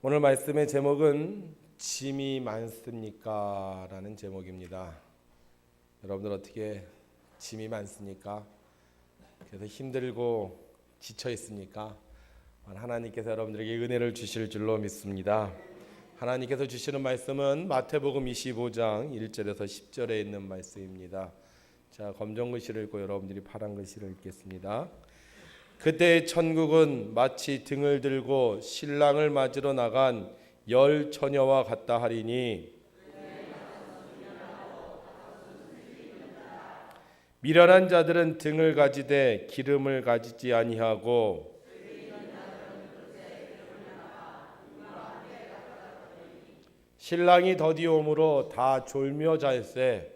오늘 말씀의 제목은 짐이 많습니까? 라는 제목입니다. 여러분들 어떻게 짐이 많습니까? 그래서 힘들고 지쳐 있습니까? 하나님께서 여러분들에게 은혜를 주실 줄로 믿습니다. 하나님께서 주시는 말씀은 마태복음 25장 1절에서 10절에 있는 말씀입니다. 자, 검정 글씨를 읽고 여러분들이 파란 글씨를 읽겠습니다. 그때 천국은 마치 등을 들고 신랑을 맞으러 나간 열 처녀와 같다 하리니, 미련한 자들은 등을 가지되 기름을 가지지 아니하고 신랑이 더디오므로 다 졸며 잘세.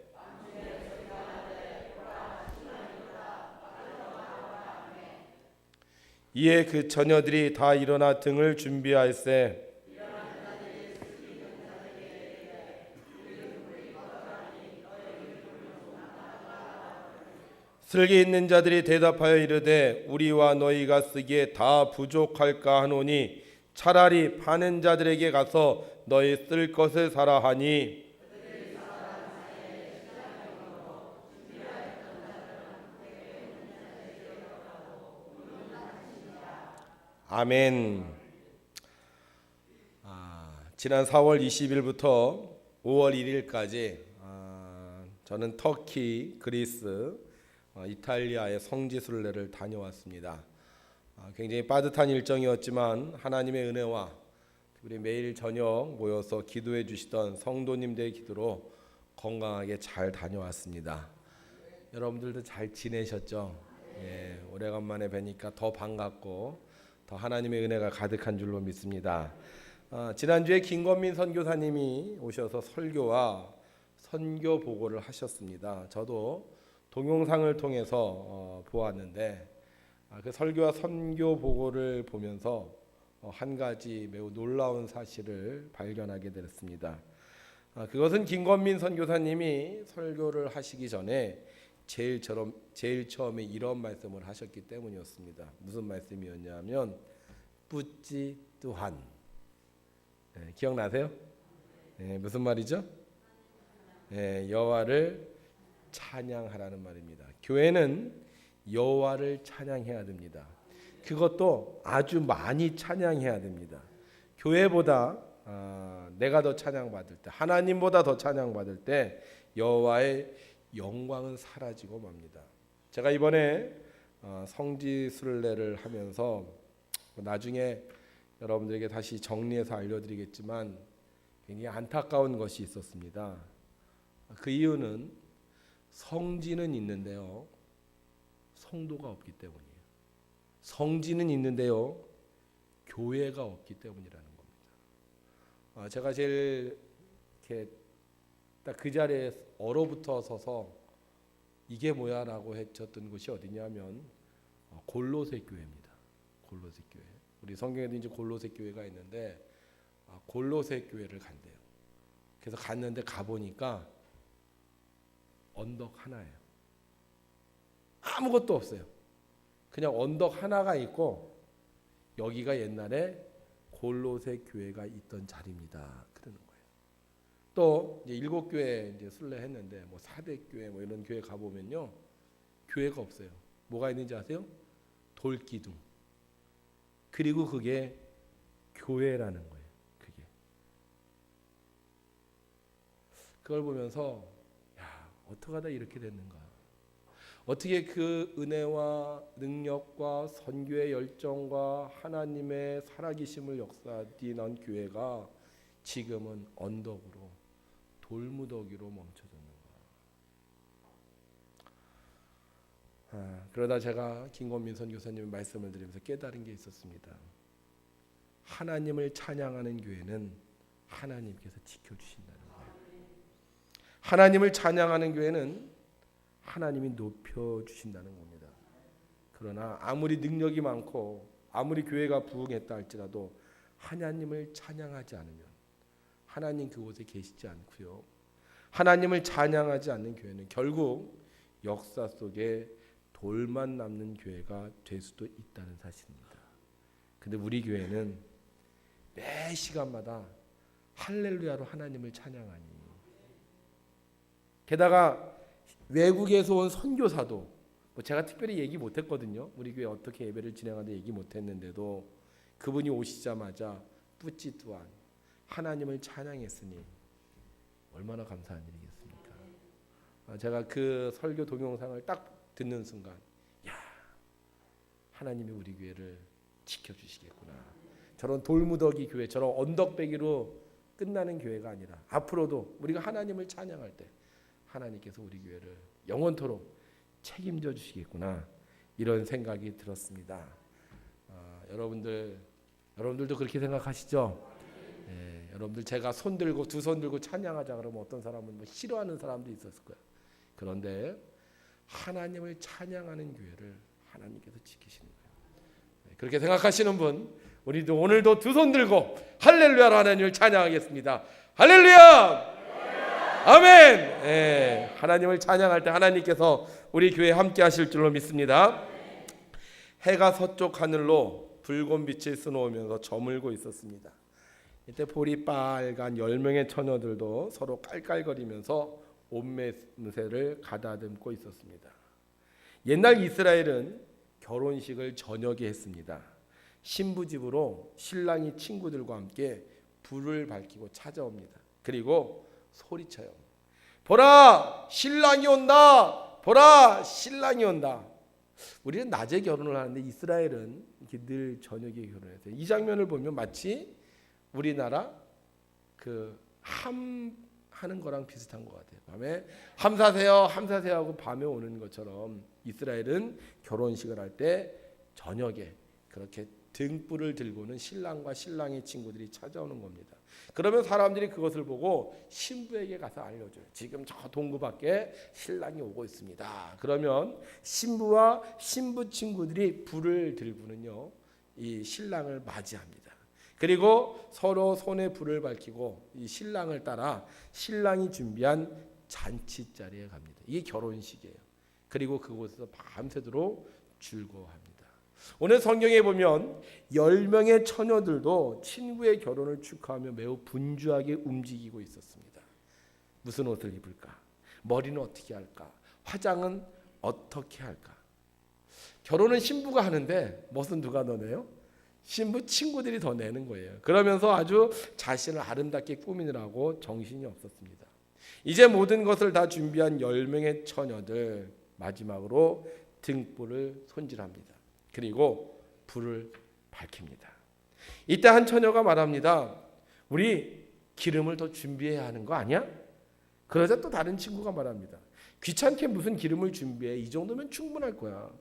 이에 그 처녀들이 다 일어나 등을 준비할세. 슬기 있는 자들이 대답하여 이르되 우리와 너희가 쓰기에 다 부족할까 하노니 차라리 파는 자들에게 가서 너희 쓸 것을 사라 하니, 아멘. 지난 4월 20일부터 5월 1일까지 저는 터키, 그리스, 이탈리아의 성지순례를 다녀왔습니다. 굉장히 빠듯한 일정이었지만 하나님의 은혜와 우리 매일 저녁 모여서 기도해 주시던 성도님들의 기도로 건강하게 잘 다녀왔습니다. 여러분들도 잘 지내셨죠? 예, 오래간만에 뵈니까 더 반갑고 더 하나님의 은혜가 가득한 줄로 믿습니다. 지난주에 김건민 선교사님이 오셔서 설교와 선교 보고를 하셨습니다. 저도 동영상을 통해서 보았는데 그 설교와 선교 보고를 보면서 한 가지 매우 놀라운 사실을 발견하게 되었습니다. 그것은 김건민 선교사님이 설교를 하시기 전에 제일 처음에 이런 말씀을 하셨기 때문이었습니다. 무슨 말씀이었냐면 뿌찌 뚜한. 네, 기억나세요? 네, 무슨 말이죠? 네, 여호와를 찬양하라는 말입니다. 교회는 여호와를 찬양해야 됩니다. 그것도 아주 많이 찬양해야 됩니다. 교회보다 내가 더 찬양받을 때, 하나님보다 더 찬양받을 때 여호와의 영광은 사라지고 맙니다. 제가 이번에 성지순례를 하면서 나중에 여러분들에게 다시 정리해서 알려드리겠지만 굉장히 안타까운 것이 있었습니다. 그 이유는 성지는 있는데요, 성도가 없기 때문이에요. 성지는 있는데요, 교회가 없기 때문이라는 겁니다. 제가 제일 이렇게 딱 그 자리에 얼어붙어 서서 이게 뭐야라고 했었던 곳이 어디냐면 골로새 교회입니다. 골로새 교회. 우리 성경에도 이제 골로새 교회가 있는데 골로새 교회를 간대요. 그래서 갔는데 가보니까 언덕 하나예요. 아무것도 없어요. 그냥 언덕 하나가 있고 여기가 옛날에 골로새 교회가 있던 자리입니다. 그러는 거예요. 또 이제 7교회 이제 순례했는데 뭐 사대교회 뭐 이런 교회 가보면요, 교회가 없어요. 뭐가 있는지 아세요? 돌기둥. 그리고 그게 교회라는 거예요. 그걸 보면서 어떻게 하다 이렇게 됐는가? 어떻게 그 은혜와 능력과 선교의 열정과 하나님의 살아계심을 역사하던 교회가 지금은 언덕으로, 돌무더기로 멈춰졌는가? 그러다 제가 김건민 선교사님의 말씀을 드리면서 깨달은 게 있었습니다. 하나님을 찬양하는 교회는 하나님께서 지켜주신다는 거예요. 하나님을 찬양하는 교회는 하나님이 높여주신다는 겁니다. 그러나 아무리 능력이 많고 아무리 교회가 부흥했다 할지라도 하나님을 찬양하지 않으면 하나님 그곳에 계시지 않고요, 하나님을 찬양하지 않는 교회는 결국 역사 속에 돌만 남는 교회가 될 수도 있다는 사실입니다. 근데 우리 교회는 매 시간마다 할렐루야로 하나님을 찬양하니. 게다가 외국에서 온 선교사도 제가 특별히 얘기 못했거든요. 우리 교회 어떻게 예배를 진행하는데 얘기 못했는데도 그분이 오시자마자 뿌찌 또한 하나님을 찬양했으니 얼마나 감사한 일이겠습니까. 제가 그 설교 동영상을 딱 듣는 순간 야, 하나님이 우리 교회를 지켜주시겠구나. 저런 돌무더기 교회처럼 언덕배기로 끝나는 교회가 아니라 앞으로도 우리가 하나님을 찬양할 때 하나님께서 우리 교회를 영원토록 책임져 주시겠구나, 이런 생각이 들었습니다. 여러분들도 그렇게 생각하시죠? 여러분들 제가 두 손 들고 찬양하자 그러면 어떤 사람은 뭐 싫어하는 사람도 있었을 거예요. 그런데 하나님을 찬양하는 교회를 하나님께서 지키시는 거예요. 그렇게 생각하시는 분, 우리도 오늘도 두 손 들고 할렐루야로 하나님을 찬양하겠습니다. 할렐루야! 아멘. 하나님을 찬양할 때 하나님께서 우리 교회에 함께 하실 줄로 믿습니다. 해가 서쪽 하늘로 붉은 빛을 쏘놓으면서 저물고 있었습니다. 이때 볼이 빨간 10명의 처녀들도 서로 깔깔거리면서 옷매새를 가다듬고 있었습니다. 옛날 이스라엘은 결혼식을 저녁에 했습니다. 신부 집으로 신랑이 친구들과 함께 불을 밝히고 찾아옵니다. 그리고 소리쳐요. 보라, 신랑이 온다. 보라, 신랑이 온다. 우리는 낮에 결혼을 하는데 이스라엘은 이렇게 늘 저녁에 결혼했어요. 이 장면을 보면 마치 우리나라 그 함하는 거랑 비슷한 것 같아요. 밤에 함사세요 하고 밤에 오는 것처럼 이스라엘은 결혼식을 할 때 저녁에 그렇게 등불을 들고는 신랑과 신랑의 친구들이 찾아오는 겁니다. 그러면 사람들이 그것을 보고 신부에게 가서 알려줘요. 지금 저 동구 밖에 신랑이 오고 있습니다. 그러면 신부와 신부 친구들이 불을 들고는요, 이 신랑을 맞이합니다. 그리고 서로 손에 불을 밝히고 이 신랑을 따라 신랑이 준비한 잔치 자리에 갑니다. 이게 결혼식이에요. 그리고 그곳에서 밤새도록 즐거워합니다. 오늘 성경에 보면 10명의 처녀들도 친구의 결혼을 축하하며 매우 분주하게 움직이고 있었습니다. 무슨 옷을 입을까? 머리는 어떻게 할까? 화장은 어떻게 할까? 결혼은 신부가 하는데 멋은 누가 더 내요? 신부 친구들이 더 내는 거예요. 그러면서 아주 자신을 아름답게 꾸미느라고 정신이 없었습니다. 이제 모든 것을 다 준비한 10명의 처녀들, 마지막으로 등불을 손질합니다. 그리고 불을 밝힙니다. 이때 한 처녀가 말합니다. 우리 기름을 더 준비해야 하는 거 아니야? 그러자 또 다른 친구가 말합니다. 귀찮게 무슨 기름을 준비해? 이 정도면 충분할 거야.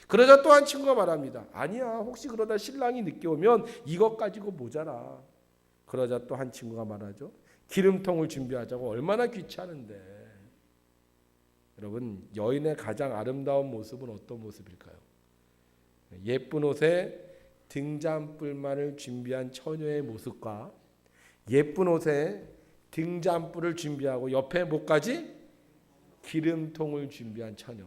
그러자 또 한 친구가 말합니다. 아니야, 혹시 그러다 신랑이 늦게 오면 이것 가지고 모자라. 그러자 또 한 친구가 말하죠. 기름통을 준비하자고, 얼마나 귀찮은데. 여러분, 여인의 가장 아름다운 모습은 어떤 모습일까요? 예쁜 옷에 등잔불만을 준비한 처녀의 모습과 예쁜 옷에 등잔불을 준비하고 옆에 뭐까지? 기름통을 준비한 처녀.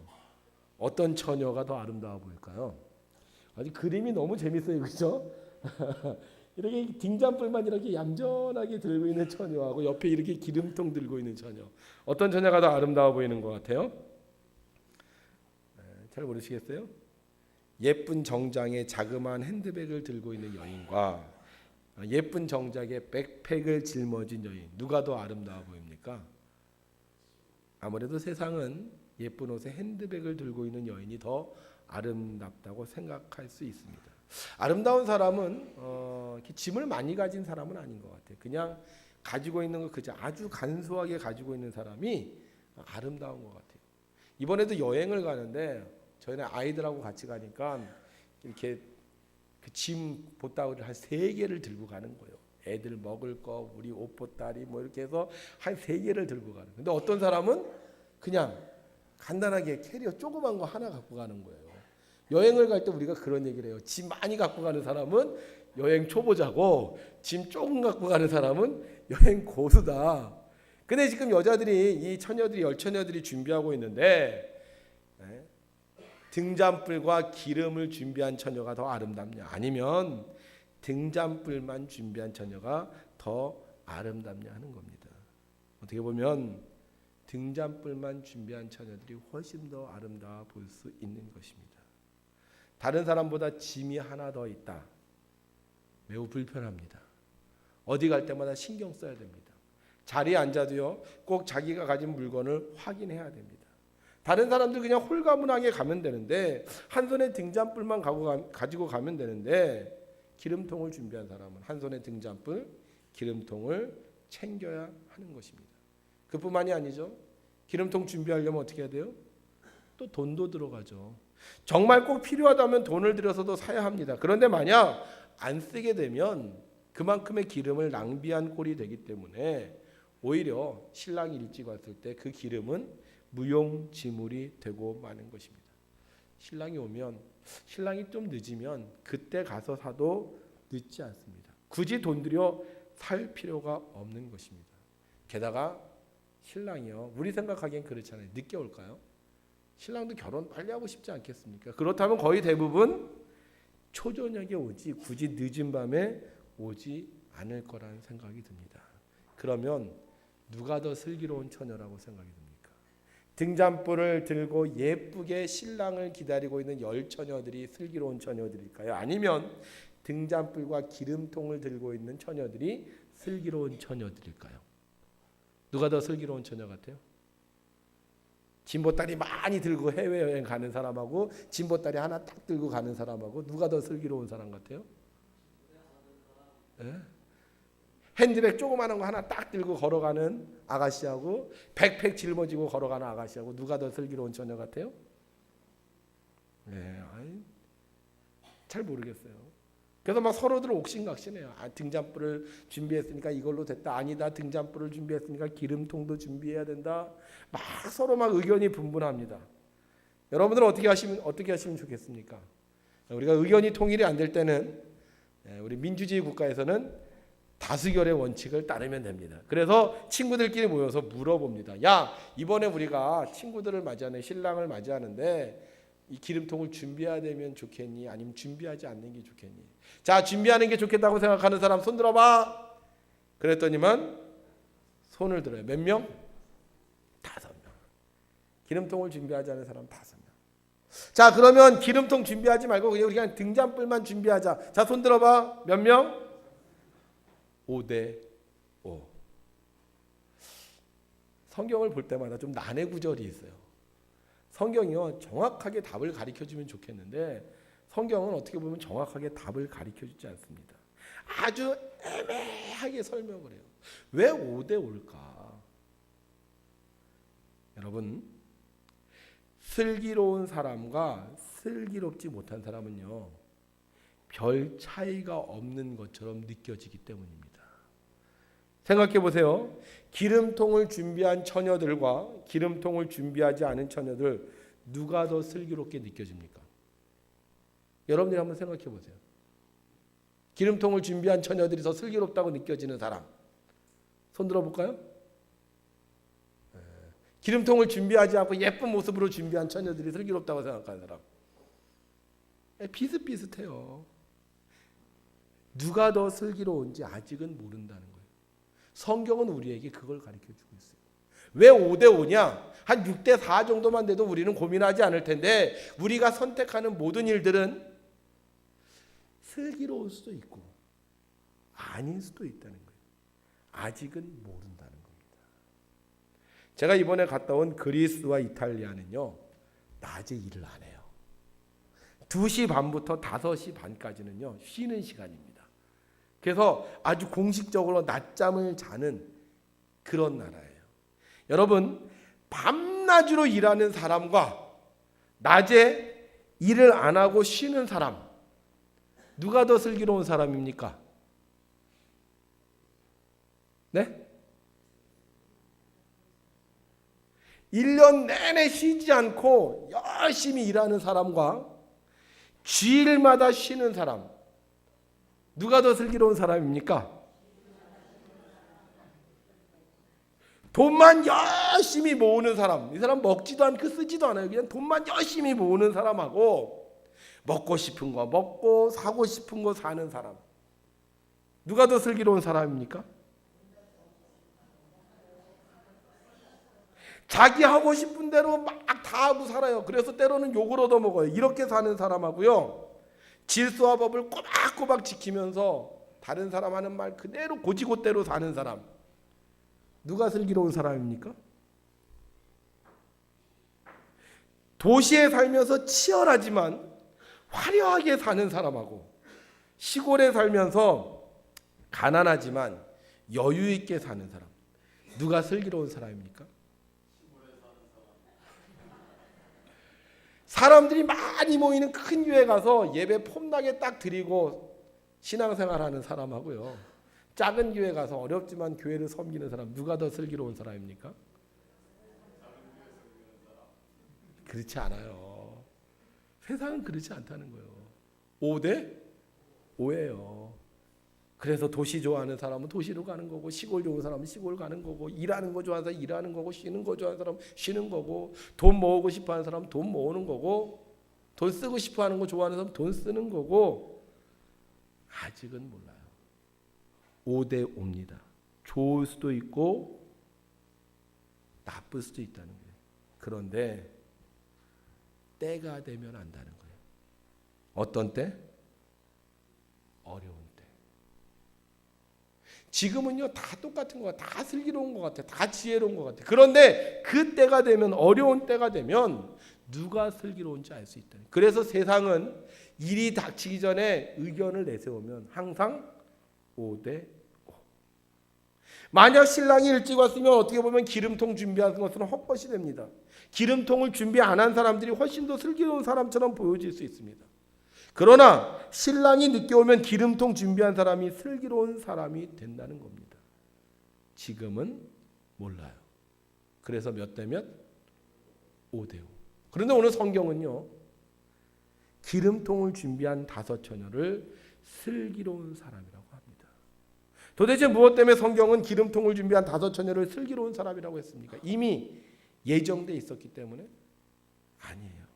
어떤 처녀가 더 아름다워 보일까요? 아주 그림이 너무 재밌어요, 그렇죠? 이렇게 등잔불만 이렇게 얌전하게 들고 있는 처녀하고 옆에 이렇게 기름통 들고 있는 처녀, 어떤 처녀가 더 아름다워 보이는 것 같아요? 잘 모르시겠어요? 예쁜 정장에 자그마한 핸드백을 들고 있는 여인과 예쁜 정장에 백팩을 짊어진 여인, 누가 더 아름다워 보입니까? 아무래도 세상은 예쁜 옷에 핸드백을 들고 있는 여인이 더 아름답다고 생각할 수 있습니다. 아름다운 사람은 이렇게 짐을 많이 가진 사람은 아닌 것 같아요. 그냥 가지고 있는 거 그저 아주 간소하게 가지고 있는 사람이 아름다운 것 같아요. 이번에도 여행을 가는데 저희는 아이들하고 같이 가니까 이렇게 그 짐 보따리를 한 3개를 들고 가는 거예요. 애들 먹을 거, 우리 옷 보따리 뭐 이렇게 해서 한 3개를 들고 가는. 근데 어떤 사람은 그냥 간단하게 캐리어 조그만 거 하나 갖고 가는 거예요. 여행을 갈 때 우리가 그런 얘기를 해요. 짐 많이 갖고 가는 사람은 여행 초보자고, 짐 조금 갖고 가는 사람은 여행 고수다. 근데 지금 여자들이, 이 처녀들이, 열처녀들이 준비하고 있는데 등잔불과 기름을 준비한 처녀가 더 아름답냐? 아니면 등잔불만 준비한 처녀가 더 아름답냐 하는 겁니다. 어떻게 보면 등잔불만 준비한 처녀들이 훨씬 더 아름다워 보일 수 있는 것입니다. 다른 사람보다 짐이 하나 더 있다. 매우 불편합니다. 어디 갈 때마다 신경 써야 됩니다. 자리에 앉아도요, 꼭 자기가 가진 물건을 확인해야 됩니다. 다른 사람들 그냥 홀가분하게 가면 되는데, 한 손에 등잔불만 가지고 가면 되는데, 기름통을 준비한 사람은 한 손에 등잔불, 기름통을 챙겨야 하는 것입니다. 그뿐만이 아니죠. 기름통 준비하려면 어떻게 해야 돼요? 또 돈도 들어가죠. 정말 꼭 필요하다면 돈을 들여서도 사야 합니다. 그런데 만약 안 쓰게 되면 그만큼의 기름을 낭비한 꼴이 되기 때문에 오히려 신랑이 일찍 왔을 때 그 기름은 무용지물이 되고 마는 것입니다. 신랑이 오면, 신랑이 좀 늦으면 그때 가서 사도 늦지 않습니다. 굳이 돈 들여 살 필요가 없는 것입니다. 게다가 신랑이요, 우리 생각하기엔 그렇잖아요. 늦게 올까요? 신랑도 결혼 빨리 하고 싶지 않겠습니까? 그렇다면 거의 대부분 초저녁에 오지 굳이 늦은 밤에 오지 않을 거라는 생각이 듭니다. 그러면 누가 더 슬기로운 처녀라고 생각이 듭니까? 등잔불을 들고 예쁘게 신랑을 기다리고 있는 열처녀들이 슬기로운 처녀들일까요? 아니면 등잔불과 기름통을 들고 있는 처녀들이 슬기로운 처녀들일까요? 누가 더 슬기로운 처녀 같아요? 진보다리 많이 들고 해외여행 가는 사람하고 진보다리 하나 딱 들고 가는 사람하고 누가 더 슬기로운 사람 같아요? 네? 핸드백 조그마한 거 하나 딱 들고 걸어가는 아가씨하고 백팩 짊어지고 걸어가는 아가씨하고 누가 더 슬기로운 처녀 같아요? 네, 잘 모르겠어요. 그래서 막 서로들 옥신각신해요. 등잔불을 준비했으니까 이걸로 됐다. 아니다. 등잔불을 준비했으니까 기름통도 준비해야 된다. 막 서로 막 의견이 분분합니다. 여러분들은 어떻게 하시면 좋겠습니까? 우리가 의견이 통일이 안 될 때는 우리 민주주의 국가에서는 다수결의 원칙을 따르면 됩니다. 그래서 친구들끼리 모여서 물어봅니다. 야, 이번에 우리가 친구들을 맞이하는 신랑을 맞이하는데 이 기름통을 준비해야 되면 좋겠니? 아니면 준비하지 않는 게 좋겠니? 자, 준비하는 게 좋겠다고 생각하는 사람 손 들어봐. 그랬더니만 손을 들어요. 몇 명? 5명. 기름통을 준비하지 않은 사람 5명. 자, 그러면 기름통 준비하지 말고 그냥 우리가 등잔불만 준비하자. 자, 손 들어봐. 몇 명? 5대 5. 성경을 볼 때마다 좀 난해 구절이 있어요. 성경이요, 정확하게 답을 가르쳐주면 좋겠는데 성경은 어떻게 보면 정확하게 답을 가르쳐주지 않습니다. 아주 애매하게 설명을 해요. 왜 5대 5일까? 여러분, 슬기로운 사람과 슬기롭지 못한 사람은요, 별 차이가 없는 것처럼 느껴지기 때문입니다. 생각해 보세요. 기름통을 준비한 처녀들과 기름통을 준비하지 않은 처녀들, 누가 더 슬기롭게 느껴집니까? 여러분들이 한번 생각해 보세요. 기름통을 준비한 처녀들이 더 슬기롭다고 느껴지는 사람 손 들어볼까요? 기름통을 준비하지 않고 예쁜 모습으로 준비한 처녀들이 슬기롭다고 생각하는 사람 비슷비슷해요. 누가 더 슬기로운지 아직은 모른다는 거예요. 성경은 우리에게 그걸 가르쳐주고 있어요. 왜 5대 5냐? 한 6대 4 정도만 돼도 우리는 고민하지 않을 텐데 우리가 선택하는 모든 일들은 슬기로울 수도 있고 아닐 수도 있다는 거예요. 아직은 모른다는 겁니다. 제가 이번에 갔다 온 그리스와 이탈리아는요, 낮에 일을 안 해요. 2시 반부터 5시 반까지는요 쉬는 시간입니다. 그래서 아주 공식적으로 낮잠을 자는 그런 나라예요. 여러분, 밤낮으로 일하는 사람과 낮에 일을 안 하고 쉬는 사람, 누가 더 슬기로운 사람입니까? 네? 1년 내내 쉬지 않고 열심히 일하는 사람과 주일마다 쉬는 사람, 누가 더 슬기로운 사람입니까? 돈만 열심히 모으는 사람, 이 사람 먹지도 않고 쓰지도 않아요. 그냥 돈만 열심히 모으는 사람하고 먹고 싶은 거 먹고 사고 싶은 거 사는 사람, 누가 더 슬기로운 사람입니까? 자기 하고 싶은 대로 막 다 하고 살아요. 그래서 때로는 욕을 얻어먹어요. 이렇게 사는 사람하고요, 질서와 법을 꼬박꼬박 지키면서 다른 사람 하는 말 그대로 고지고대로 사는 사람, 누가 슬기로운 사람입니까? 도시에 살면서 치열하지만 화려하게 사는 사람하고 시골에 살면서 가난하지만 여유 있게 사는 사람, 누가 슬기로운 사람입니까? 사람들이 많이 모이는 큰 교회 가서 예배 폼나게 딱 드리고 신앙생활하는 사람하고요, 작은 교회 가서 어렵지만 교회를 섬기는 사람, 누가 더 슬기로운 사람입니까? 그렇지 않아요. 세상은 그렇지 않다는 거예요. 5대 5예요. 그래서 도시 좋아하는 사람은 도시로 가는 거고, 시골 좋은 사람은 시골 가는 거고, 일하는 거 좋아하는 사람은 일하는 거고, 쉬는 거 좋아하는 사람은 쉬는 거고, 돈 모으고 싶어하는 사람은 돈 모으는 거고, 돈 쓰고 싶어하는 거 좋아하는 사람은 돈 쓰는 거고. 아직은 몰라요. 5대 5입니다. 좋을 수도 있고 나쁠 수도 있다는 거예요. 그런데 때가 되면 안다는 거예요. 어떤 때? 어려운 때. 지금은요 다 똑같은 것 같아. 다 슬기로운 것 같아. 다 지혜로운 것 같아. 그런데 그 때가 되면, 어려운 때가 되면 누가 슬기로운지 알 수 있다. 그래서 세상은 일이 닥치기 전에 의견을 내세우면 항상 5대 5. 만약 신랑이 일찍 왔으면 어떻게 보면 기름통 준비하는 것은 헛것이 됩니다. 기름통을 준비 안 한 사람들이 훨씬 더 슬기로운 사람처럼 보여질 수 있습니다. 그러나 신랑이 늦게 오면 기름통 준비한 사람이 슬기로운 사람이 된다는 겁니다. 지금은 몰라요. 그래서 몇 대 몇? 5대 5. 그런데 오늘 성경은요, 기름통을 준비한 5 처녀를 슬기로운 사람이라고 합니다. 도대체 무엇 때문에 성경은 기름통을 준비한 5 처녀를 슬기로운 사람이라고 했습니까? 이미 예정돼 있었기 때문에? 아니에요.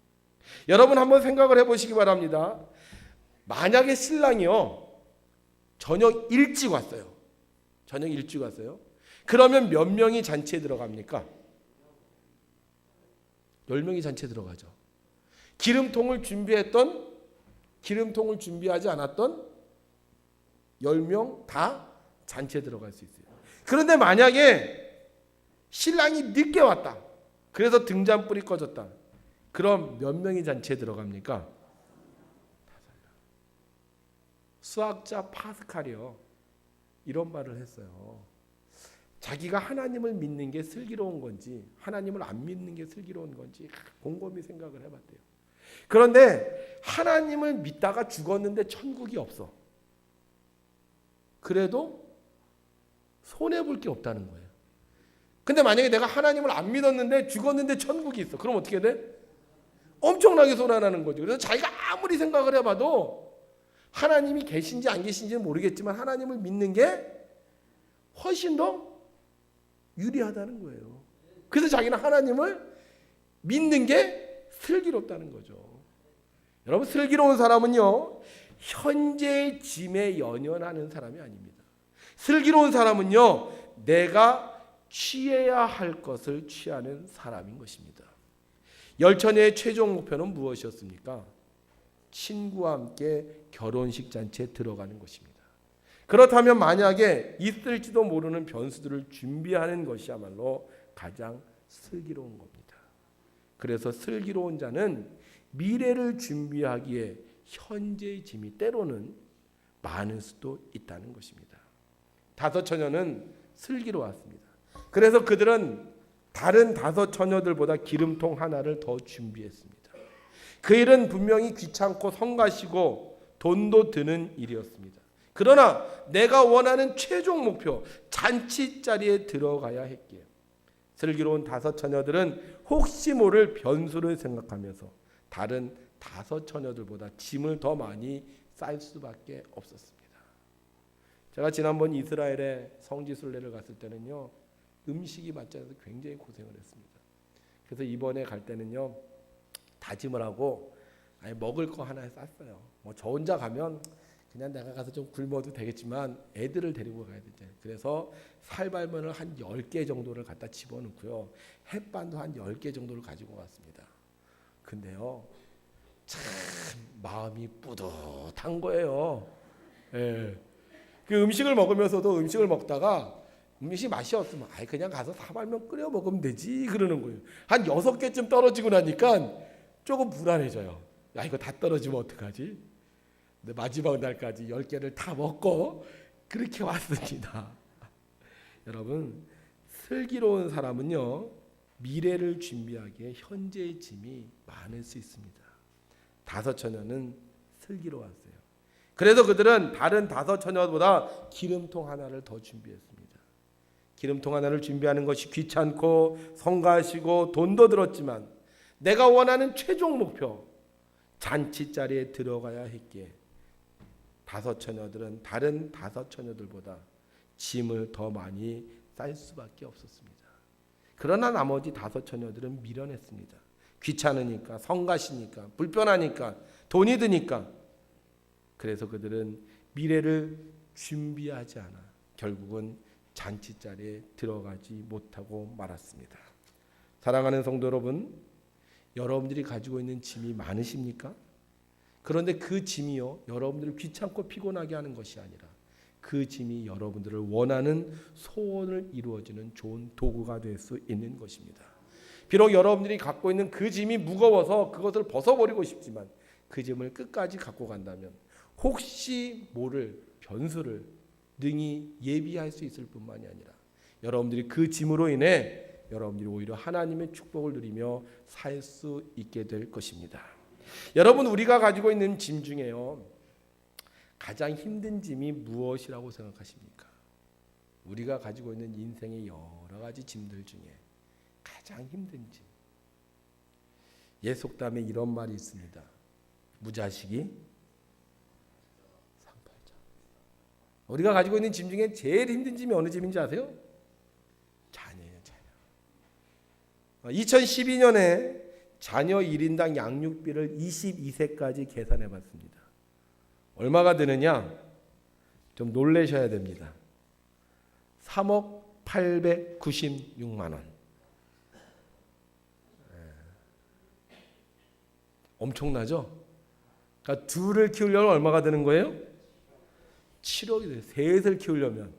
여러분 한번 생각을 해보시기 바랍니다. 만약에 신랑이요 저녁 일찍 왔어요. 저녁 일찍 왔어요. 그러면 몇 명이 잔치에 들어갑니까? 10명이 잔치에 들어가죠. 기름통을 준비하지 않았던 10명 다 잔치에 들어갈 수 있어요. 그런데 만약에 신랑이 늦게 왔다. 그래서 등잔불이 꺼졌다. 그럼 몇 명이 잔치에 들어갑니까? 5명. 수학자 파스칼이요 이런 말을 했어요. 자기가 하나님을 믿는 게 슬기로운 건지 하나님을 안 믿는 게 슬기로운 건지 곰곰이 생각을 해봤대요. 그런데 하나님을 믿다가 죽었는데 천국이 없어. 그래도 손해볼 게 없다는 거예요. 근데 만약에 내가 하나님을 안 믿었는데 죽었는데 천국이 있어. 그럼 어떻게 돼? 엄청나게 손해나는 거죠. 그래서 자기가 아무리 생각을 해봐도 하나님이 계신지 안 계신지는 모르겠지만 하나님을 믿는 게 훨씬 더 유리하다는 거예요. 그래서 자기는 하나님을 믿는 게 슬기롭다는 거죠. 여러분, 슬기로운 사람은요 현재의 짐에 연연하는 사람이 아닙니다. 슬기로운 사람은요 내가 취해야 할 것을 취하는 사람인 것입니다. 열처녀의 최종 목표는 무엇이었습니까? 친구와 함께 결혼식 잔치에 들어가는 것입니다. 그렇다면 만약에 있을지도 모르는 변수들을 준비하는 것이야말로 가장 슬기로운 겁니다. 그래서 슬기로운 자는 미래를 준비하기에 현재의 짐이 때로는 많을 수도 있다는 것입니다. 5 처녀는 슬기로웠습니다. 그래서 그들은 다른 5 처녀들보다 기름통 하나를 더 준비했습니다. 그 일은 분명히 귀찮고 성가시고 돈도 드는 일이었습니다. 그러나 내가 원하는 최종 목표 잔치 자리에 들어가야 했기에 슬기로운 5 처녀들은 혹시 모를 변수를 생각하면서 다른 5 처녀들보다 짐을 더 많이 쌀 수밖에 없었습니다. 제가 지난번 이스라엘에 성지순례를 갔을 때는요 음식이 맞지 않아서 굉장히 고생을 했습니다. 그래서 이번에 갈 때는요 다짐을 하고 먹을 거 하나 쌌어요. 저 혼자 가면 그냥 내가 가서 좀 굶어도 되겠지만 애들을 데리고 가야 되잖아요. 그래서 살발면을 한 10개 정도를 갖다 집어넣고요. 햇반도 한 10개 정도를 가지고 갔습니다. 근데요, 참 마음이 뿌듯한 거예요. 예. 그 음식을 먹으면서도 음식을 먹다가 음식이 맛이 없으면 그냥 가서 사발면 끓여 먹으면 되지 그러는 거예요. 한 6개쯤 떨어지고 나니까 조금 불안해져요. 야, 이거 다 떨어지면 어떡하지? 근데 마지막 날까지 10개를 다 먹고 그렇게 왔습니다. 여러분, 슬기로운 사람은요, 미래를 준비하기에 현재의 짐이 많을 수 있습니다. 5 처녀는 슬기로웠어요. 그래서 그들은 다른 5 처녀보다 기름통 하나를 더 준비했습니다. 기름통 하나를 준비하는 것이 귀찮고 성가시고 돈도 들었지만 내가 원하는 최종 목표 잔치자리에 들어가야 했기에 5 처녀들은 다른 5 처녀들보다 짐을 더 많이 쌀 수밖에 없었습니다. 그러나 나머지 5 처녀들은 미련했습니다. 귀찮으니까, 성가시니까, 불편하니까, 돈이 드니까. 그래서 그들은 미래를 준비하지 않아 결국은 잔치자리에 들어가지 못하고 말았습니다. 사랑하는 성도 여러분, 여러분들이 가지고 있는 짐이 많으십니까? 그런데 그 짐이요, 여러분들을 귀찮고 피곤하게 하는 것이 아니라 그 짐이 여러분들을 원하는 소원을 이루어지는 좋은 도구가 될 수 있는 것입니다. 비록 여러분들이 갖고 있는 그 짐이 무거워서 그것을 벗어버리고 싶지만 그 짐을 끝까지 갖고 간다면 혹시 모를 변수를 능히 예비할 수 있을 뿐만이 아니라 여러분들이 그 짐으로 인해 여러분들이 오히려 하나님의 축복을 누리며 살 수 있게 될 것입니다. 여러분, 우리가 가지고 있는 짐 중에요, 가장 힘든 짐이 무엇이라고 생각하십니까? 우리가 가지고 있는 인생의 여러 가지 짐들 중에 가장 힘든 짐. 옛 속담에 이런 말이 있습니다. 무자식이 상팔자. 우리가 가지고 있는 짐 중에 제일 힘든 짐이 어느 짐인지 아세요? 자녀예요, 자녀. 2012년에 자녀 1인당 양육비를 22세까지 계산해 봤습니다. 얼마가 드느냐? 좀 놀라셔야 됩니다. 3억 896만 원. 엄청나죠? 그러니까 둘을 키우려면 얼마가 드는 거예요? 7억이 돼요. 셋을 키우려면.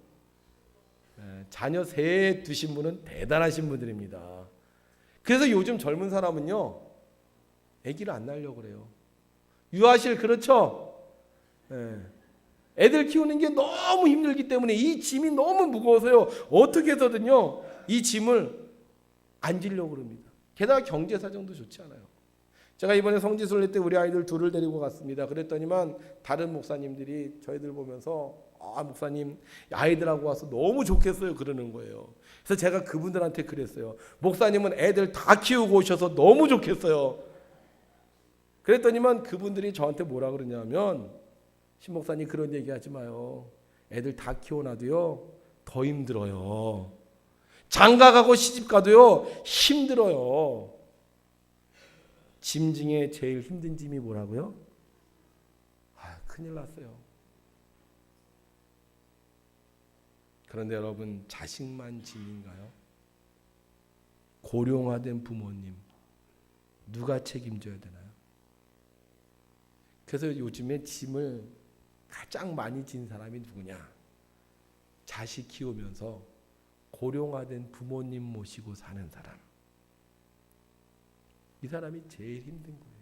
자녀 셋 두신 분은 대단하신 분들입니다. 그래서 요즘 젊은 사람은요, 아기를 안 낳으려고 그래요. 유아실, 그렇죠? 애들 키우는 게 너무 힘들기 때문에 이 짐이 너무 무거워서요, 어떻게 해서든요 이 짐을 안 지려고 그럽니다. 게다가 경제 사정도 좋지 않아요. 제가 이번에 성지순례 때 우리 아이들 둘을 데리고 갔습니다. 그랬더니만 다른 목사님들이 저희들 보면서 목사님 아이들하고 와서 너무 좋겠어요 그러는 거예요. 그래서 제가 그분들한테 그랬어요. 목사님은 애들 다 키우고 오셔서 너무 좋겠어요. 그랬더니만 그분들이 저한테 뭐라 그러냐면, 신 목사님 그런 얘기하지 마요. 애들 다 키워놔도요 더 힘들어요. 장가가고 시집가도요 힘들어요. 짐 중에 제일 힘든 짐이 뭐라고요? 큰일 났어요. 그런데 여러분, 자식만 짐인가요? 고령화된 부모님 누가 책임져야 되나요? 그래서 요즘에 짐을 가장 많이 진 사람이 누구냐? 자식 키우면서 고령화된 부모님 모시고 사는 사람. 이 사람이 제일 힘든 거예요.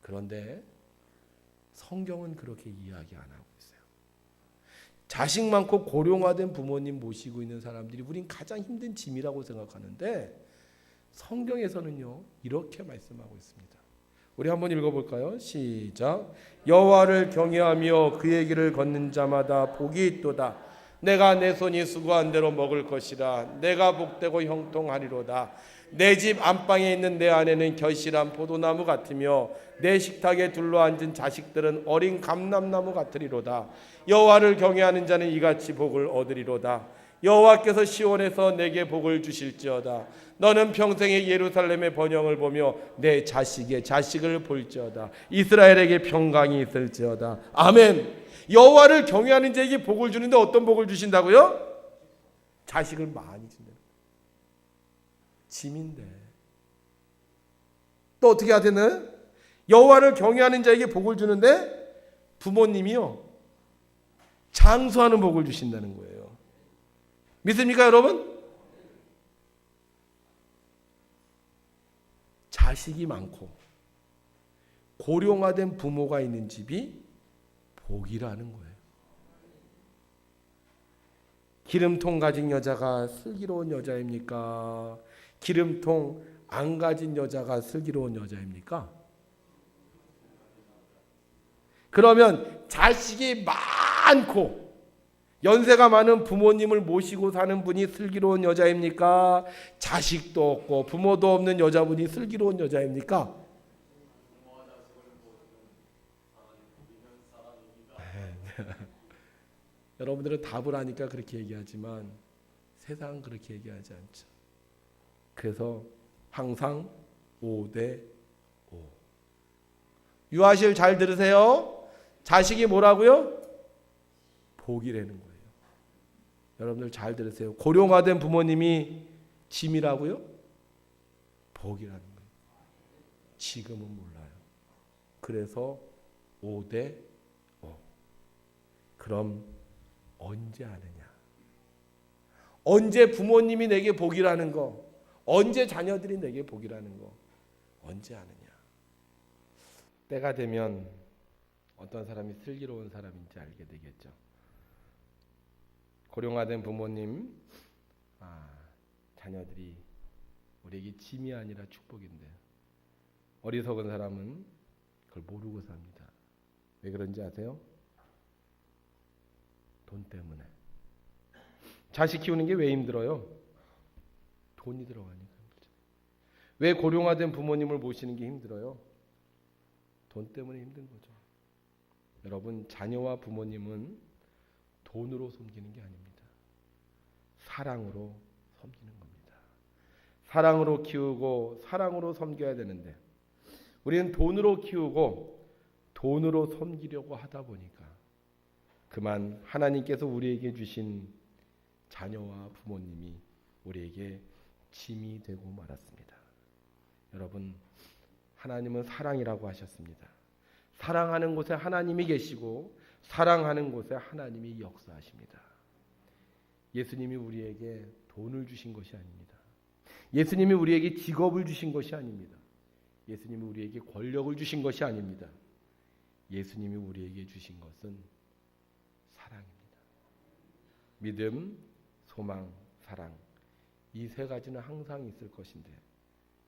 그런데 성경은 그렇게 이야기 안 하고 있어요. 자식 많고 고령화된 부모님 모시고 있는 사람들이 우린 가장 힘든 짐이라고 생각하는데 성경에서는요 이렇게 말씀하고 있습니다. 우리 한번 읽어볼까요? 시작. 여호와를 경외하며 그의 길을 걷는 자마다 복이 있도다. 내가 내 손이 수고한 대로 먹을 것이라. 내가 복되고 형통하리로다. 내 집 안방에 있는 내 아내는 결실한 포도나무 같으며 내 식탁에 둘러앉은 자식들은 어린 감람나무 같으리로다. 여호와를 경외하는 자는 이같이 복을 얻으리로다. 여호와께서 시온에서 내게 복을 주실지어다. 너는 평생에 예루살렘의 번영을 보며 내 자식의 자식을 볼지어다. 이스라엘에게 평강이 있을지어다. 아멘. 여호와를 경외하는 자에게 복을 주는데 어떤 복을 주신다고요? 자식을 많이 준다. 짐인데 또 어떻게 해야 되나? 여호와를 경외하는 자에게 복을 주는데 부모님이요 장수하는 복을 주신다는 거예요. 믿습니까 여러분? 자식이 많고 고령화된 부모가 있는 집이 복이라는 거예요. 기름통 가진 여자가 슬기로운 여자입니까? 기름통 안 가진 여자가 슬기로운 여자입니까? 그러면 자식이 많고 연세가 많은 부모님을 모시고 사는 분이 슬기로운 여자입니까? 자식도 없고 부모도 없는 여자분이 슬기로운 여자입니까? 여러분들은 답을 하니까 그렇게 얘기하지만 세상은 그렇게 얘기하지 않죠. 그래서 항상 5대 5. 유아실 잘 들으세요. 자식이 뭐라고요? 복이라는 거예요. 여러분들 잘 들으세요. 고령화된 부모님이 짐이라고요? 복이라는 거예요. 지금은 몰라요. 그래서 5대 5. 그럼 언제 아느냐? 언제 부모님이 내게 복이라는 거? 언제 자녀들이 내게 복이라는 거? 언제 아느냐? 때가 되면 어떤 사람이 슬기로운 사람인지 알게 되겠죠. 고령화된 부모님, 자녀들이 우리에게 짐이 아니라 축복인데 어리석은 사람은 그걸 모르고 삽니다. 왜 그런지 아세요? 돈 때문에. 자식 키우는 게 왜 힘들어요? 돈이 들어가니까 힘들죠. 왜 고령화된 부모님을 모시는 게 힘들어요? 돈 때문에 힘든 거죠. 여러분, 자녀와 부모님은 돈으로 섬기는 게 아닙니다. 사랑으로 섬기는 겁니다. 사랑으로 키우고 사랑으로 섬겨야 되는데 우리는 돈으로 키우고 돈으로 섬기려고 하다 보니까 그만 하나님께서 우리에게 주신 자녀와 부모님이 우리에게 짐이 되고 말았습니다. 여러분, 하나님은 사랑이라고 하셨습니다. 사랑하는 곳에 하나님이 계시고 사랑하는 곳에 하나님이 역사하십니다. 예수님이 우리에게 돈을 주신 것이 아닙니다. 예수님이 우리에게 직업을 주신 것이 아닙니다. 예수님이 우리에게 권력을 주신 것이 아닙니다. 예수님이 우리에게 주신 것은 사랑입니다. 믿음, 소망, 사랑, 이 세 가지는 항상 있을 것인데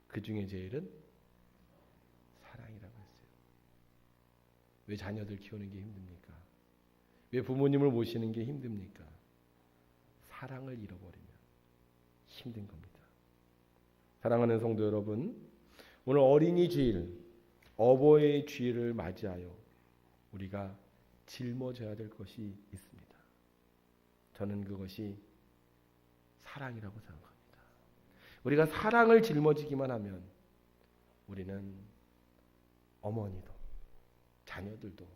그 중에 제일은 사랑이라고 했어요. 왜 자녀들 키우는 게 힘듭니까? 왜 부모님을 모시는 게 힘듭니까? 사랑을 잃어버리면 힘든 겁니다. 사랑하는 성도 여러분, 오늘 어린이 주일, 어버이의 주일을 맞이하여 우리가 짊어져야 될 것이 있습니다. 저는 그것이 사랑이라고 생각합니다. 우리가 사랑을 짊어지기만 하면 우리는 어머니도 자녀들도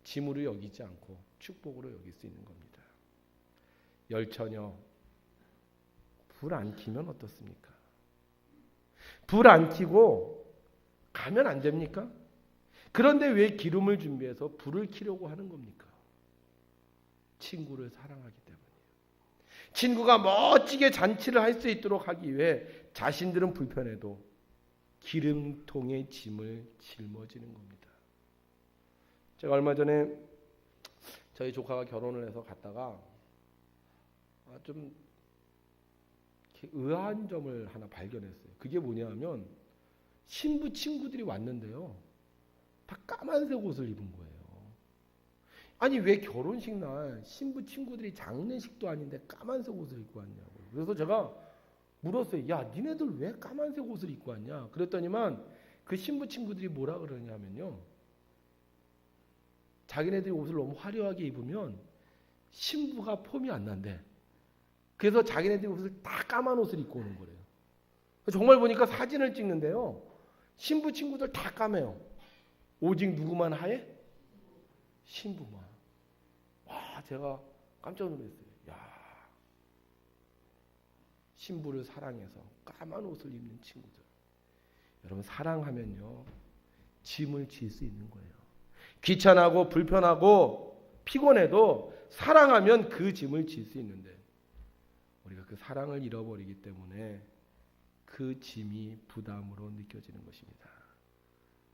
짐으로 여기지 않고 축복으로 여길 수 있는 겁니다. 열처녀, 불 안 켜면 어떻습니까? 불 안 켜고 가면 안 됩니까? 그런데 왜 기름을 준비해서 불을 켜려고 하는 겁니까? 친구를 사랑하기 때문이에요. 친구가 멋지게 잔치를 할 수 있도록 하기 위해 자신들은 불편해도 기름통에 짐을 짊어지는 겁니다. 제가 얼마 전에 저희 조카가 결혼을 해서 갔다가 좀 의아한 점을 하나 발견했어요. 그게 뭐냐면 신부 친구들이 왔는데요. 다 까만색 옷을 입은 거예요. 아니 왜 결혼식 날 신부 친구들이 장례식도 아닌데 까만색 옷을 입고 왔냐고. 그래서 제가 물었어요. 야, 니네들 왜 까만색 옷을 입고 왔냐? 그랬더니만 그 신부 친구들이 뭐라 그러냐면요. 자기네들이 옷을 너무 화려하게 입으면 신부가 폼이 안 난대. 그래서 자기네들이 옷을 다 까만 옷을 입고 오는 거래요. 정말 보니까 사진을 찍는데요. 신부 친구들 다 까매요. 오직 누구만 하얘? 신부만. 와, 제가 깜짝 놀랐어요. 야, 신부를 사랑해서 까만 옷을 입는 친구들. 여러분, 사랑하면요, 짐을 질 수 있는 거예요. 귀찮하고 불편하고 피곤해도 사랑하면 그 짐을 질 수 있는데, 우리가 그 사랑을 잃어버리기 때문에 그 짐이 부담으로 느껴지는 것입니다.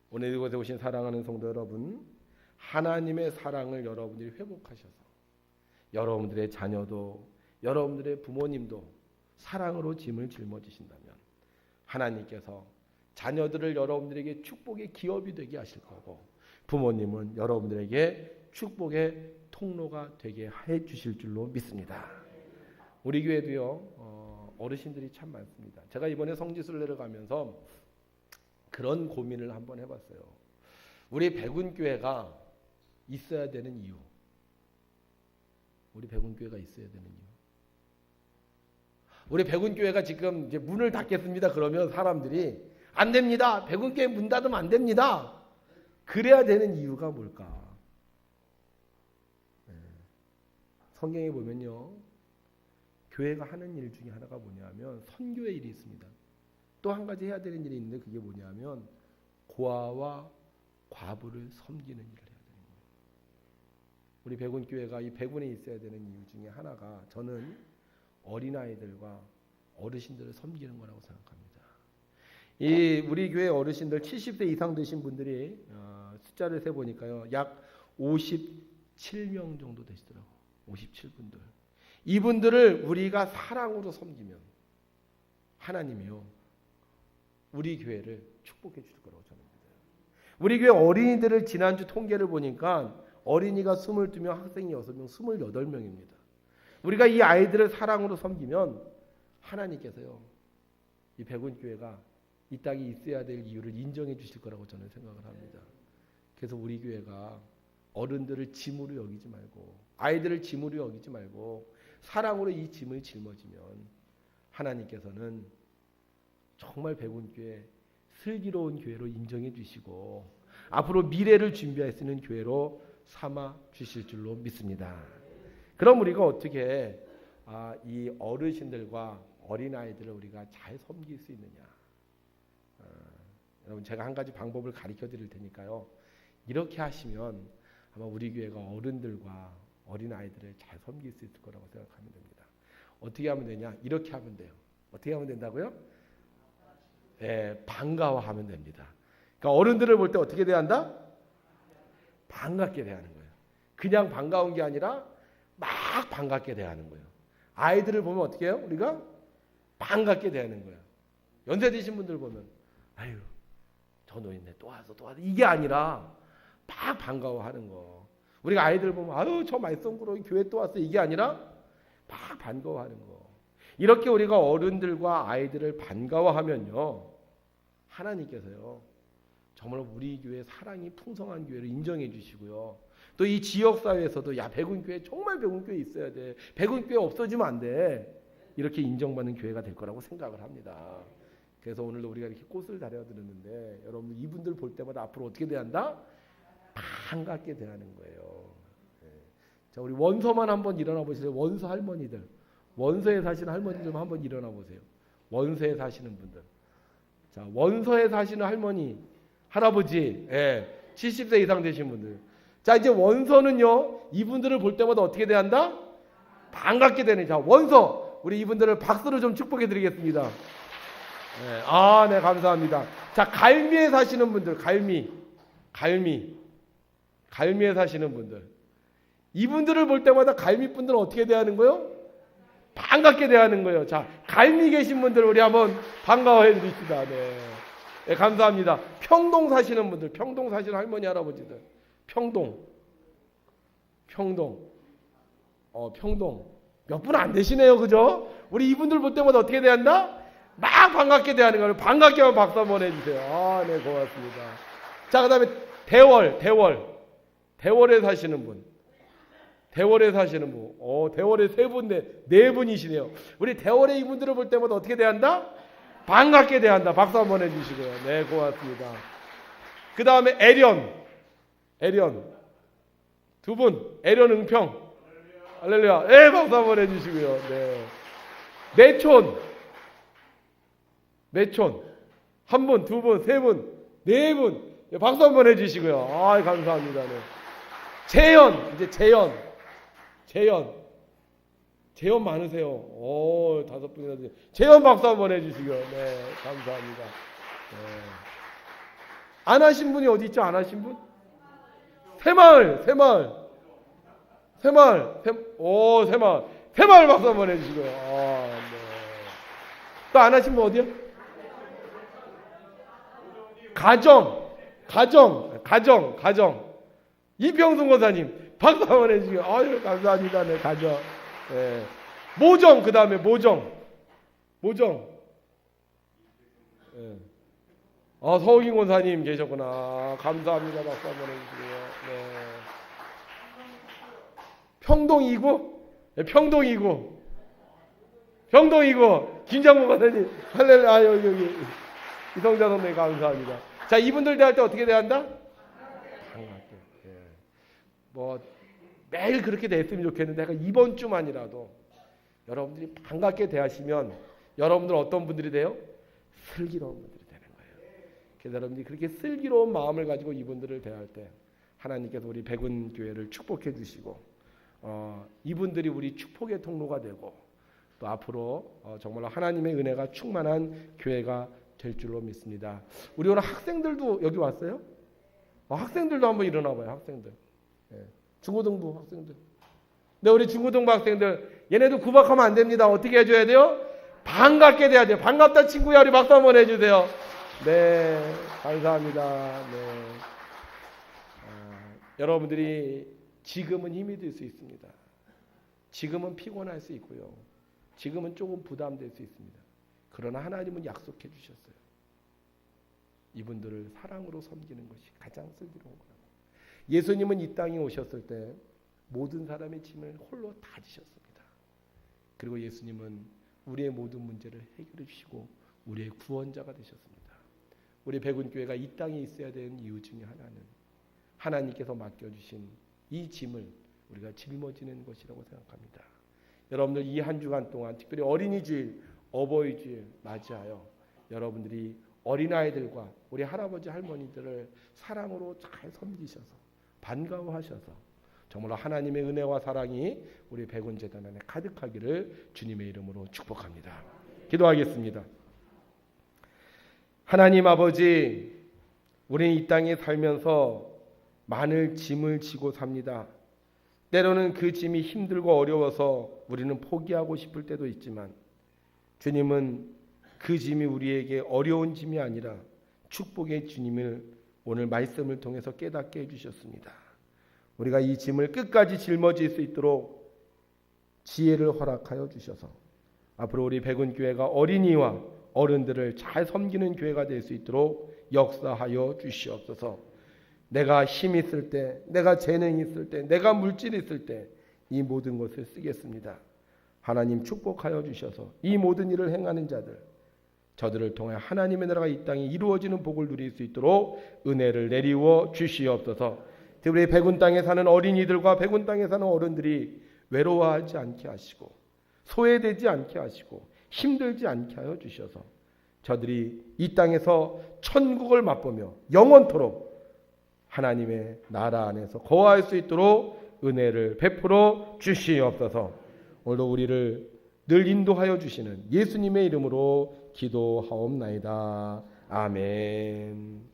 오늘 이곳에 오신 사랑하는 성도 여러분, 하나님의 사랑을 여러분들이 회복하셔서 여러분들의 자녀도, 여러분들의 부모님도 사랑으로 짐을 짊어지신다면 하나님께서 자녀들을 여러분들에게 축복의 기업이 되게 하실 거고, 부모님은 여러분들에게 축복의 통로가 되게 해 주실 줄로 믿습니다. 우리 교회도요, 어르신들이 참 많습니다. 제가 이번에 성지순례를 내려가면서 그런 고민을 한번 해봤어요. 우리 백운교회가 있어야 되는 이유. 우리 백운교회가 있어야 되는 이유. 우리 백운교회가 지금 이제 문을 닫겠습니다. 그러면 사람들이 안 됩니다. 백운교회 문 닫으면 안 됩니다. 그래야 되는 이유가 뭘까? 성경에 보면요, 교회가 하는 일 중에 하나가 뭐냐면 선교의 일이 있습니다. 또 한 가지 해야 되는 일이 있는데 그게 뭐냐면 고아와 과부를 섬기는 일을 해야 되는 거예요. 우리 백운교회가 이 백운에 있어야 되는 이유 중에 하나가 저는 어린아이들과 어르신들을 섬기는 거라고 생각합니다. 이 우리 교회 어르신들 70세 이상 되신 분들이 숫자를 세보니까요, 약 57명 정도 되시더라고요. 57분들. 이분들을 우리가 사랑으로 섬기면 하나님이요, 우리 교회를 축복해 주실 거라고 저는 믿어요. 우리 교회 어린이들을 지난주 통계를 보니까 어린이가 22명, 학생이 6명, 28명입니다. 우리가 이 아이들을 사랑으로 섬기면 하나님께서요, 이 백운교회가 이 땅에 있어야 될 이유를 인정해 주실 거라고 저는 생각을 합니다. 그래서 우리 교회가 어른들을 짐으로 여기지 말고, 아이들을 짐으로 여기지 말고 사랑으로 이 짐을 짊어지면 하나님께서는 정말 백운교회 슬기로운 교회로 인정해 주시고 앞으로 미래를 준비할 수 있는 교회로 삼아 주실 줄로 믿습니다. 그럼 우리가 어떻게 이 어르신들과 어린아이들을 우리가 잘 섬길 수 있느냐? 여러분, 제가 한 가지 방법을 가르쳐 드릴 테니까요, 이렇게 하시면 아마 우리 교회가 어른들과 어린아이들을 잘 섬길 수 있을 거라고 생각하면 됩니다. 어떻게 하면 되냐? 이렇게 하면 돼요. 어떻게 하면 된다고요? 네, 반가워하면 됩니다. 그러니까 어른들을 볼 때 어떻게 돼야 한다? 반갑게 대하는 거예요. 그냥 반가운 게 아니라 막 반갑게 대하는 거예요. 아이들을 보면 어떻게 해요? 우리가 반갑게 대하는 거예요. 연세 드신 분들 보면 아유, 저 노인네 또 와서 이게 아니라 막 반가워하는 거. 우리가 아이들 보면 아유, 저 말썽꾸러기 교회 또 왔어, 이게 아니라 막 반가워하는 거. 이렇게 우리가 어른들과 아이들을 반가워하면요, 하나님께서요 정말 우리 교회 사랑이 풍성한 교회를 인정해 주시고요, 또 이 지역사회에서도 야, 백운교회 정말 백운교회 있어야 돼, 백운교회 없어지면 안 돼, 이렇게 인정받는 교회가 될 거라고 생각을 합니다. 그래서 오늘도 우리가 이렇게 꽃을 다려드렸는데 여러분, 이분들 볼 때마다 앞으로 어떻게 대해야 한다? 반갑게 대하는 거예요. 자, 우리 원서만 한번 일어나 보시죠. 원서 할머니들, 원서에 사시는 할머니 좀 한번 일어나 보세요. 원서에 사시는 분들. 자, 원서에 사시는 할머니, 할아버지, 70세 이상 되신 분들. 자, 이제 원서는요, 이분들을 볼 때마다 어떻게 대해야 한다? 반갑게 되는. 자, 원서, 우리 이분들을 박수로 좀 축복해 드리겠습니다. 네, 감사합니다. 자, 갈미에 사시는 분들, 갈미에 사시는 분들. 이분들을 볼 때마다 갈미 분들은 어떻게 대하는 거예요? 반갑게 대하는 거예요. 자, 갈미 계신 분들 우리 한번 반가워해 드립시다. 네, 감사합니다. 평동 사시는 분들, 평동 사시는 할머니 할아버지들, 평동 몇 분 안 되시네요, 그죠? 우리 이분들 볼 때마다 어떻게 대한다? 막 반갑게 대하는 거예요. 반갑게 한번 박수 한번 해주세요. 네, 고맙습니다. 자, 그다음에 대월에 사시는 분, 대월에 사시는 분, 대월에 세 분, 네 분이시네요. 우리 대월에 이분들을 볼 때마다 어떻게 대한다? 반갑게 대한다. 박수 한번 해주시고요. 네, 고맙습니다. 그 다음에 애련 두 분, 애련 응평, 할렐루야. 네, 박수 한번 해주시고요. 네, 매촌 한 분, 두 분, 세 분, 네 분, 네, 박수 한번 해주시고요. 아, 감사합니다. 네. 재연, 이제 재연 많으세요. 오, 5분이나. 재연 박수 한번 해주시고요. 네, 감사합니다. 네. 안 하신 분이 어디 있죠? 안 하신 분? 새마을 박수 한번 해주시고요. 네. 또 안 하신 분 어디요? 가정. 이병순 권사님 박수 한번 해주시고요. 아유, 감사합니다. 네, 가정. 네. 모정, 그 다음에 모정. 네. 서욱인 권사님 계셨구나. 감사합니다. 박수 한번 해주시고요. 네. 평동이고 김장모 권사님 할렐루야. 여기 이성자 선생님 감사합니다. 자, 이분들 대할 때 어떻게 대한다? 반갑게. 예. 뭐 매일 그렇게 대했으면 좋겠는데 이번 주만이라도 여러분들이 반갑게 대하시면 여러분들 어떤 분들이 돼요? 슬기로운 분들이 되는 거예요. 그래서 여러분들이 그렇게 슬기로운 마음을 가지고 이분들을 대할 때 하나님께서 우리 백운교회를 축복해 주시고 이분들이 우리 축복의 통로가 되고 또 앞으로 정말로 하나님의 은혜가 충만한 교회가 될 줄로 믿습니다. 우리 오늘 학생들도 여기 왔어요? 학생들도 한번 일어나 봐요. 학생들. 예. 중고등부 학생들. 네, 우리 중고등부 학생들 얘네도 구박하면 안 됩니다. 어떻게 해줘야 돼요? 반갑게 돼야 돼요. 반갑다 친구야. 우리 박수 한번 해주세요. 네, 감사합니다. 네. 여러분들이 지금은 힘이 들 수 있습니다. 지금은 피곤할 수 있고요. 지금은 조금 부담될 수 있습니다. 그러나 하나님은 약속해 주셨어요. 이분들을 사랑으로 섬기는 것이 가장 슬기로운 거라고. 예수님은 이 땅에 오셨을 때 모든 사람의 짐을 홀로 다 지셨습니다. 그리고 예수님은 우리의 모든 문제를 해결해 주시고 우리의 구원자가 되셨습니다. 우리 백운교회가 이 땅에 있어야 되는 이유 중에 하나는 하나님께서 맡겨주신 이 짐을 우리가 짊어지는 것이라고 생각합니다. 여러분들 이 한 주간 동안 특별히 어린이주일, 어버이주일 맞이하여 여러분들이 어린아이들과 우리 할아버지 할머니들을 사랑으로 잘 섬기셔서 반가워하셔서 정말로 하나님의 은혜와 사랑이 우리 백운재단 안에 가득하기를 주님의 이름으로 축복합니다. 기도하겠습니다. 하나님 아버지, 우리는 이 땅에 살면서 많은 짐을 지고 삽니다. 때로는 그 짐이 힘들고 어려워서 우리는 포기하고 싶을 때도 있지만 주님은 그 짐이 우리에게 어려운 짐이 아니라 축복의 주님을 오늘 말씀을 통해서 깨닫게 해주셨습니다. 우리가 이 짐을 끝까지 짊어질 수 있도록 지혜를 허락하여 주셔서 앞으로 우리 백운교회가 어린이와 어른들을 잘 섬기는 교회가 될 수 있도록 역사하여 주시옵소서. 내가 힘 있을 때, 내가 재능 있을 때, 내가 물질 있을 때 이 모든 것을 쓰겠습니다. 하나님 축복하여 주셔서 이 모든 일을 행하는 자들, 저들을 통해 하나님의 나라가 이 땅에 이루어지는 복을 누릴 수 있도록 은혜를 내리워 주시옵소서. 우리 백운 땅에 사는 어린이들과 백운 땅에 사는 어른들이 외로워하지 않게 하시고 소외되지 않게 하시고 힘들지 않게 하여 주셔서 저들이 이 땅에서 천국을 맛보며 영원토록 하나님의 나라 안에서 거할 수 있도록 은혜를 베풀어 주시옵소서. 오늘도 우리를 늘 인도하여 주시는 예수님의 이름으로 기도하옵나이다. 아멘.